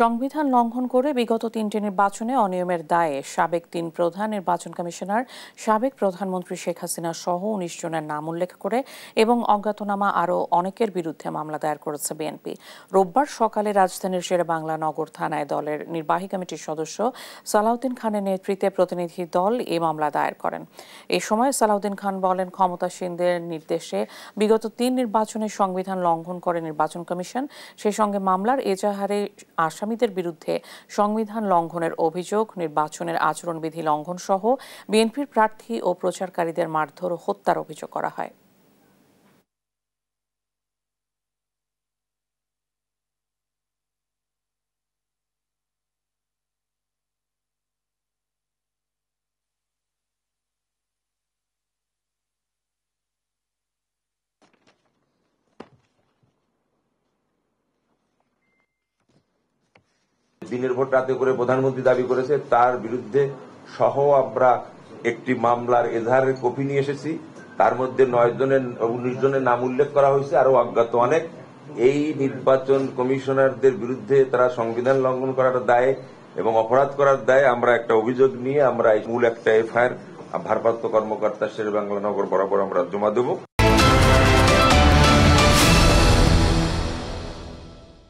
সংবিধান লঙ্ঘন করে বিগত 3টি নির্বাচনে অনিয়মের দায়ে সাবেক 3 প্রধান নির্বাচন কমিশনার, সাবেক প্রধানমন্ত্রী শেখ হাসিনা সহ 19 জনের নাম উল্লেখ করে এবং অজ্ঞাতনামা আরও অনেকের বিরুদ্ধে মামলা দায়ের করেছে বিএনপি। রোববার সকালে রাজধানীর শেরেবাংলা নগর থানায় দলের নির্বাহী কমিটির সদস্য সালাউদ্দিন খানের নেতৃত্বে প্রতিনিধি দল এই মামলা দায়ের করেন। এ সময় সালাউদ্দিন খান বলেন, ক্ষমতাসীনদের নির্দেশে বিগত 3 নির্বাচনে সংবিধান লঙ্ঘন করে নির্বাচন কমিশন। সেই সঙ্গে মামলার এজাহারে আসামিদের বিরুদ্ধে সংবিধান লঙ্ঘনের অভিযোগ, নির্বাচনের আচরণবিধি লঙ্ঘন সহ বিএনপির প্রার্থী ও প্রচারকারীদের মারধর ও হত্যার অভিযোগ করা হয়। দিনের ভোট রাতে করে প্রধানমন্ত্রী দাবি করেছে, তার বিরুদ্ধে সহ আমরা একটি মামলার এজাহারের কপি নিয়ে এসেছি। তার মধ্যে 19 জনের নাম উল্লেখ করা হয়েছে, আরো অজ্ঞাত অনেক। এই নির্বাচন কমিশনারদের বিরুদ্ধে তারা সংবিধান লঙ্ঘন করার দায়ে এবং অপরাধ করার দায়ে আমরা একটা অভিযোগ নিয়ে আমরা মূল একটা এফআইআর ভারপ্রাপ্ত কর্মকর্তা শেরেবাংলা নগর বরাবর আমরা জমা দেব।